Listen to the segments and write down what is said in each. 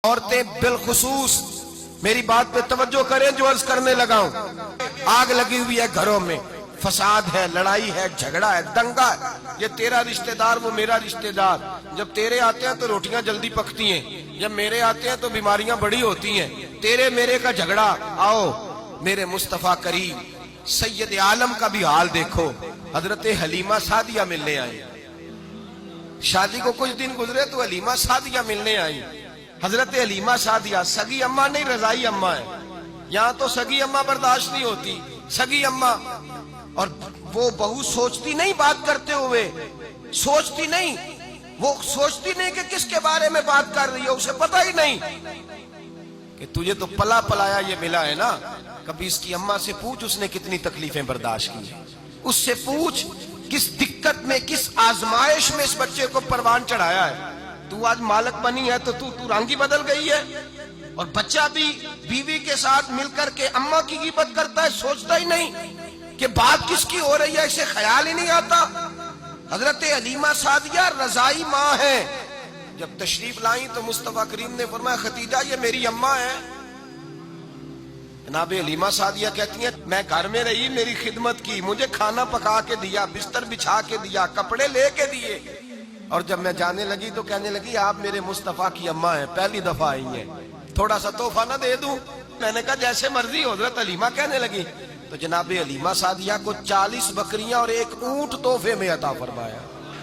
عورتیں بالخصوص میری بات پہ توجہ کریں جو عرض کرنے لگا ہوں. آگ لگی ہوئی ہے گھروں میں، فساد ہے، لڑائی ہے، جھگڑا ہے، دنگا ہے. یہ تیرا رشتہ دار وہ میرا رشتہ دار. جب تیرے آتے ہیں تو روٹیاں جلدی پکتی ہیں، جب میرے آتے ہیں تو بیماریاں بڑی ہوتی ہیں. تیرے میرے کا جھگڑا. آؤ میرے مصطفیٰ کریم سید عالم کا بھی حال دیکھو. حضرت حلیمہ سعدیہ ملنے آئی. شادی کو کچھ دن گزرے تو حلیمہ سعدیہ ملنے آئی. حضرت حلیمہ سعدیہ سگی اماں نہیں، رضائی اماں ہے. یہاں تو سگی اماں برداشت نہیں ہوتی. سگی اماں، اور وہ بہو سوچتی نہیں بات کرتے ہوئے، سوچتی نہیں، وہ سوچتی نہیں کہ کس کے بارے میں بات کر رہی ہے. اسے پتہ ہی نہیں کہ تجھے تو پلا پلایا یہ ملا ہے نا. کبھی اس کی اماں سے پوچھ اس نے کتنی تکلیفیں برداشت کی. اس سے پوچھ کس دقت میں، کس آزمائش میں اس بچے کو پروان چڑھایا ہے. تو آج مالک بنی ہے تو رنگ ہی بدل گئی ہے. اور بچہ بھی بیوی کے ساتھ مل کر کے اماں کی غیبت کرتا ہے، سوچتا ہی نہیں کہ بات کس کی ہو رہی ہے، اسے خیال ہی نہیں آتا. حضرت حلیمہ سعدیہ رضائی ماں ہے. جب تشریف لائیں تو مصطفیٰ کریم نے فرمایا خدیجہ یہ میری اماں ہے. جناب حلیمہ سعدیہ کہتی ہیں میں گھر میں رہی، میری خدمت کی، مجھے کھانا پکا کے دیا، بستر بچھا کے دیا، کپڑے لے کے دیے. اور جب میں جانے لگی تو کہنے لگی آپ میرے مصطفیٰ کی اماں ہیں، پہلی دفعہ آئی ہیں، تھوڑا سا تحفہ نہ دے دوں؟ میں نے کہا جیسے مرضی. حضرت حلیمہ کہنے لگی تو جناب حلیمہ سعدیہ کو 40 بکریاں اور 1 اونٹ تحفے میں عطا فرمایا.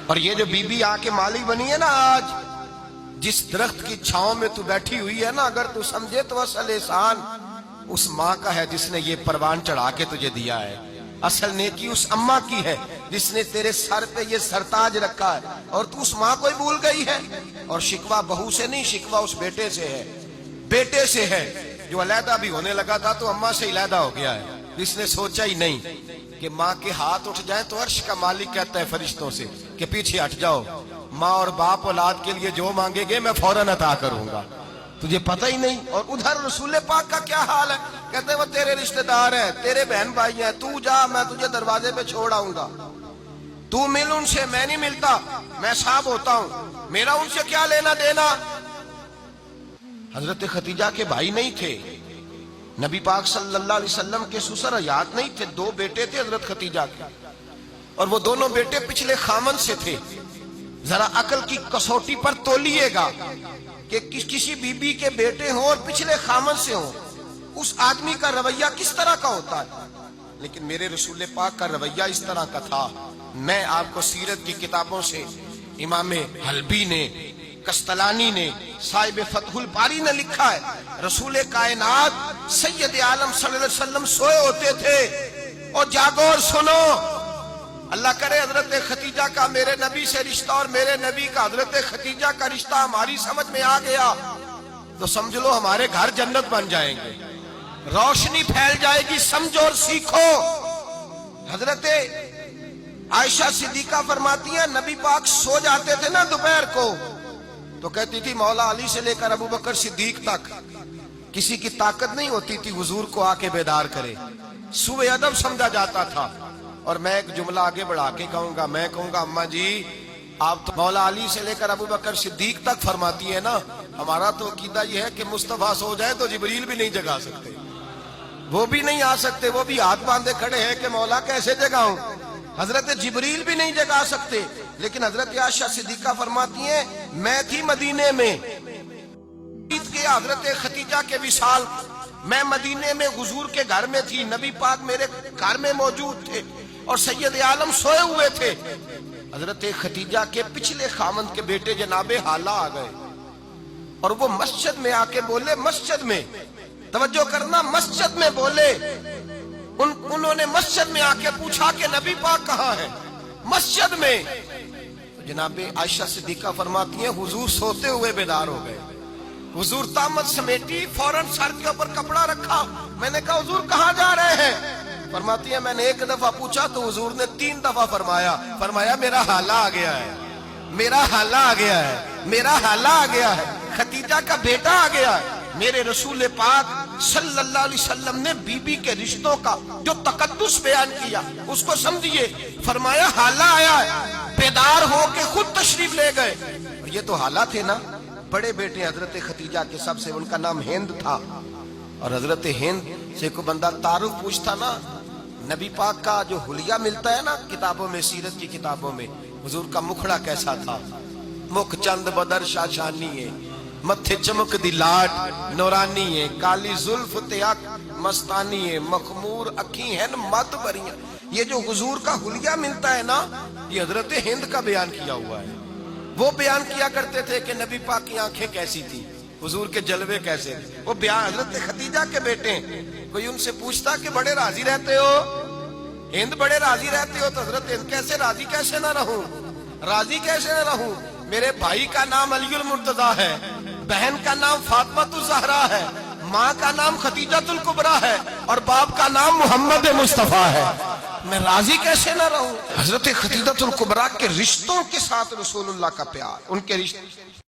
اور یہ جو بی بی آ کے مالی بنی ہے نا، آج جس درخت کی چھاؤں میں تو بیٹھی ہوئی ہے نا، اگر تو سمجھے تو اصل احسان اس ماں کا ہے جس نے یہ پروان چڑھا کے تجھے دیا ہے. اصل نیکی اس اماں کی ہے جس نے تیرے سر پہ یہ سرتاج رکھا ہے، اور تو اس ماں کو ہی بھول گئی ہے. اور شکوہ بہو سے نہیں، شکوہ اس بیٹے سے ہے، بیٹے سے ہے جو علیحدہ بھی ہونے لگا تھا تو اماں سے علیحدہ ہو گیا ہے. جس نے سوچا ہی نہیں کہ ماں کے ہاتھ اٹھ جائیں تو عرش کا مالک کہتا ہے فرشتوں سے کہ پیچھے ہٹ جاؤ، ماں اور باپ اولاد کے لیے جو مانگے گے میں فوراً عطا کروں گا. تجھے پتہ ہی نہیں. اور ادھر رسول پاک کا کیا حال ہے؟ کہتے ہیں وہ تیرے رشتہ دار ہیں، تیرے بہن بھائی ہیں، تو جا، میں تجھے دروازے پہ چھوڑ آؤں گا. تو مل ان سے، میں نہیں ملتا، میں صاحب ہوتا ہوں، میرا ان سے کیا لینا دینا. حضرت خدیجہ کے بھائی نہیں تھے، نبی پاک صلی اللہ علیہ وسلم کے سسر حیات نہیں تھے. 2 بیٹے تھے حضرت خدیجہ کے، اور وہ دونوں بیٹے پچھلے خامن سے تھے. ذرا عقل کی کسوٹی پر تولیے گا کہ کسی بی بی کے بیٹے ہوں اور پچھلے خامن سے ہوں، اس آدمی کا رویہ کس طرح کا ہوتا ہے. لیکن میرے رسول پاک کا رویہ اس طرح کا تھا. میں آپ کو سیرت کی کتابوں سے امام حلبی نے، کستلانی نے، صاحب فتح الباری نے لکھا ہے رسول کائنات سید عالم صلی اللہ علیہ وسلم سوئے ہوتے تھے. اور جاگو اور سنو، اللہ کرے حضرت خدیجہ کا میرے نبی سے رشتہ اور میرے نبی کا حضرت خدیجہ کا رشتہ ہماری سمجھ میں آ گیا تو سمجھ لو ہمارے گھر جنت بن جائیں گے، روشنی پھیل جائے گی. سمجھو اور سیکھو. حضرت عائشہ صدیقہ فرماتی ہیں نبی پاک سو جاتے تھے نا دوپہر کو تو کہتی تھی مولا علی سے لے کر ابو بکر صدیق تک کسی کی طاقت نہیں ہوتی تھی حضور کو آ کے بیدار کرے. سوء ادب سمجھا جاتا تھا. اور میں ایک جملہ آگے بڑھا کے کہوں گا، میں کہوں گا اماں جی آپ تو مولا علی سے لے کر ابو بکر صدیق تک فرماتی ہے نا، ہمارا تو عقیدہ یہ ہے کہ مصطفیٰ سو جائے تو جبریل بھی نہیں جگا سکتے، وہ بھی نہیں آ سکتے، وہ بھی ہاتھ باندھے کھڑے ہیں کہ مولا کیسے جگاؤں. حضرت جبریل بھی نہیں جگا سکتے. لیکن حضرت عائشہ صدیقہ فرماتی ہیں میں تھی مدینے میں کے حضرت خدیجہ کے وصال، میں مدینے میں حضور کے گھر میں تھی، نبی پاک میرے گھر میں موجود تھے اور سید عالم سوئے ہوئے تھے. حضرت خدیجہ کے پچھلے خامند کے بیٹے جناب حالہ آ گئے اور وہ مسجد میں آ کے بولے، مسجد میں توجہ کرنا، مسجد میں بولے. انہوں نے مسجد میں آ کے پوچھا کہ نبی پاک کہاں ہے. مسجد میں جناب عائشہ صدیقہ فرماتی ہیں حضور سوتے ہوئے بیدار ہو گئے. حضور طامت سمیٹی، فوراً سر کے اوپر کپڑا رکھا. میں نے کہا حضور کہاں جا رہے ہیں؟ فرماتی ہے میں نے 1 دفعہ پوچھا تو حضور نے 3 دفعہ فرمایا میرا حالہ آ گیا ہے، میرا حالہ آ گیا ہے، میرا حالہ آ گیا ہے، خدیجہ کا بیٹا آ گیا ہے. میرے رسول پاک صلی اللہ علیہ وسلم نے بی بی کے رشتوں کا جو تقدس بیان کیا اس کو سمجھیے. فرمایا حالہ آیا ہے، بیدار ہو کے خود تشریف لے گئے. یہ تو حالہ تھے نا، بڑے بیٹے حضرت خدیجہ کے سب سے، ان کا نام ہند تھا، اور حضرت ہند سے کوئی بندہ تعارف پوچھتا نا، نبی پاک کا جو حلیہ ملتا ہے نا کتابوں میں، سیرت کی کتابوں میں، حضور کا مکھڑا کیسا تھا، مکھ چند بدر شاشانی ہے، متھے چمک دی لاٹ نورانی ہے، کالی زلف تیاک مستانی ہے، مخمور اکھی ہیں مد بریاں. یہ جو حضور کا حلیہ ملتا ہے نا، یہ حضرت ہند کا بیان کیا ہوا ہے. وہ بیان کیا کرتے تھے کہ نبی پاک کی آنکھیں کیسی تھی، حضور کے جلوے کیسے تھے. وہ بیان حضرت خدیجہ کے بیٹے ہیں. کوئی ان سے پوچھتا کہ بڑے راضی رہتے ہو، ہند بڑے راضی رہتے ہو، تو حضرت ہند کیسے راضی کیسے نہ رہوں، راضی کیسے نہ رہوں. میرے بھائی کا نام علی المرتضیٰ ہے، بہن کا نام فاطمہ الزہرا ہے، ماں کا نام خدیجہ الکبریٰ ہے، اور باپ کا نام محمد مصطفیٰ ہے. میں راضی کیسے نہ رہوں. حضرت خدیجہ الکبریٰ کے رشتوں کے ساتھ رسول اللہ کا پیار، ان کے رشتے